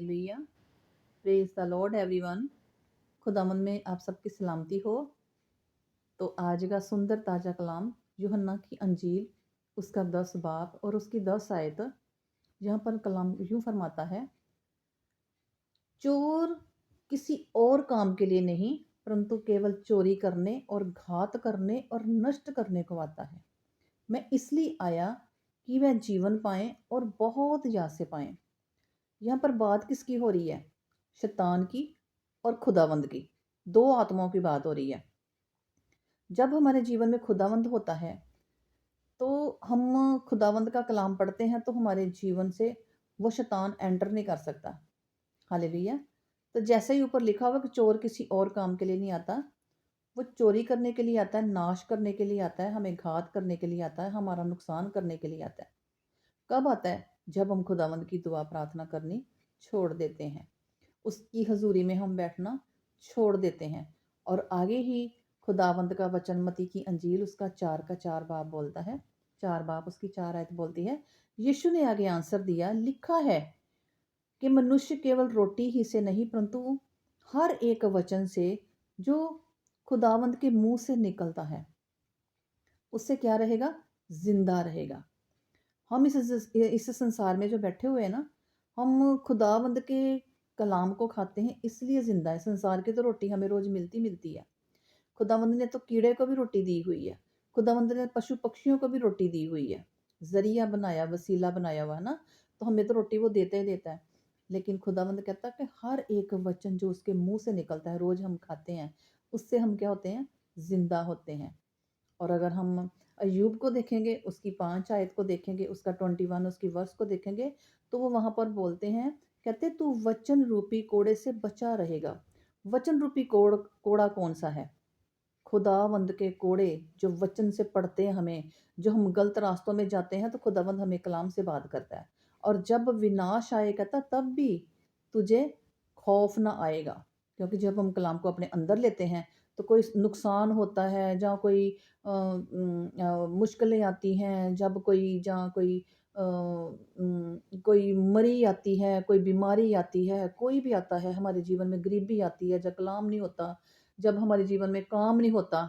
Hallelujah. Praise the Lord everyone. खुदावंद में आप सबकी सलामती हो। तो आज का सुंदर ताजा कलाम यूहन्ना की अंजील उसका 10 बाब और उसकी 10 आयत। यहाँ पर कलाम यूं फरमाता है, चोर किसी और काम के लिए नहीं परंतु केवल चोरी करने और घात करने और नष्ट करने को आता है। मैं इसलिए आया कि वह जीवन पाएं और बहुत ज्यादा से पाएं। यहाँ पर बात किसकी हो रही है? शैतान की और खुदावंद की। दो आत्माओं की बात हो रही है। जब हमारे जीवन में खुदावंद होता है तो हम खुदावंद का कलाम पढ़ते हैं तो हमारे जीवन से वो शैतान एंटर नहीं कर सकता। हालेलुया। तो जैसे ही ऊपर लिखा हुआ कि चोर किसी और काम के लिए नहीं आता, वो चोरी करने के लिए आता है, नाश करने के लिए आता है, हमें घात करने के लिए आता है, हमारा नुकसान करने के लिए आता है। कब आता है? जब हम खुदावंद की दुआ प्रार्थना करनी छोड़ देते हैं, उसकी हजूरी में हम बैठना छोड़ देते हैं। और आगे ही खुदावंद का वचन मती की अंजील उसका 4 का 4 बाब बोलता है, 4 बाब उसकी 4 आयत बोलती है, यीशु ने आगे आंसर दिया, लिखा है कि मनुष्य केवल रोटी ही से नहीं परंतु हर एक वचन से जो खुदावंद के मुंह से निकलता है उससे क्या रहेगा? जिंदा रहेगा। हम इस संसार में जो बैठे हुए हैं ना, हम खुदावंद के कलाम को खाते हैं इसलिए जिंदा है। संसार की तो रोटी हमें रोज मिलती मिलती है। खुदावंद ने तो कीड़े को भी रोटी दी हुई है। खुदावंद ने पशु पक्षियों को भी रोटी दी हुई है। जरिया बनाया, वसीला बनाया हुआ है ना, तो हमें तो रोटी वो देता ही देता है। लेकिन खुदावंद कहता है कि हर एक वचन जो उसके मुंह से निकलता है, रोज हम खाते हैं, उससे हम क्या होते हैं? जिंदा होते हैं। और अगर हम अय्यूब को देखेंगे, उसकी 5 आयत को देखेंगे, उसका 21 उसकी वर्ष को देखेंगे, तो वो वहां पर बोलते हैं, कहते तू वचन रूपी कोड़े से बचा रहेगा। वचन रूपी कोड़ा कौन सा है? खुदावंद के कोड़े जो वचन से पढ़ते हैं हमें, जो हम गलत रास्तों में जाते हैं तो खुदावंद हमें कलाम से बात करता है। और जब विनाश आए कहता तब भी तुझे खौफ ना आएगा। क्योंकि जब हम कलाम को अपने अंदर लेते हैं तो कोई नुकसान होता है, जहाँ कोई मुश्किलें आती हैं, जब कोई जहाँ कोई मरी आती है, कोई बीमारी आती है, कोई भी आता है हमारे जीवन में, गरीबी आती है, जब कलाम नहीं होता, जब हमारे जीवन में काम नहीं होता,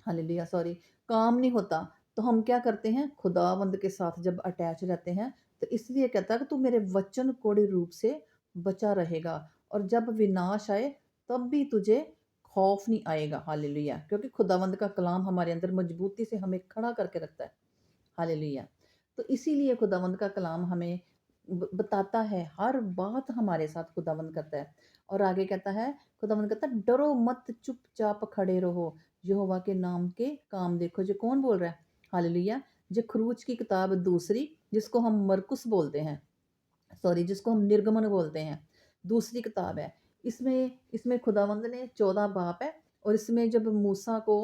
हालेलुया सॉरी, काम नहीं होता, तो हम क्या करते हैं? खुदावंद के साथ जब अटैच रहते हैं तो इसलिए कहता है कि तू मेरे वचन कोड़े रूप से बचा रहेगा और जब विनाश आए तब भी तुझे खौफ नहीं आएगा। हालेलुया। क्योंकि खुदावंद का कलाम हमारे अंदर मजबूती से हमें खड़ा करके रखता है। हालेलुया। तो इसीलिए खुदावंद का कलाम हमें बताता है, हर बात हमारे साथ खुदावंद करता है। और आगे कहता है, खुदावंद कहता है, डरो मत, चुपचाप खड़े रहो, यहोवा के नाम के काम देखो। जो कौन बोल रहा है? हालेलुया। जो खरूज की किताब दूसरी, जिसको हम मरकुस बोलते हैं, सॉरी, जिसको हम निर्गमन बोलते हैं, दूसरी किताब है। इसमें इसमें खुदावंद ने 14 बाप है। और इसमें जब मूसा को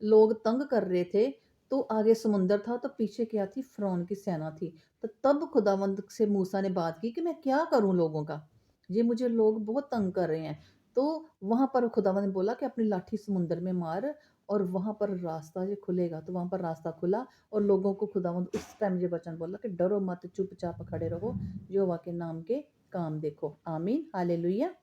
लोग तंग कर रहे थे तो आगे समुंदर था, तो पीछे क्या थी? फ़िरौन की सेना थी। तो तब खुदावंद से मूसा ने बात की कि मैं क्या करूं लोगों का, ये मुझे लोग बहुत तंग कर रहे हैं। तो वहां पर खुदावंद ने बोला कि अपनी लाठी समुंदर में मार और वहां पर रास्ता जो खुलेगा। तो वहां पर रास्ता खुला और लोगों को खुदावंद उस टाइम ये वचन बोला कि डरो मत, चुपचाप खड़े रहो, यहोवा के नाम के काम देखो। आमीन, हालेलुया।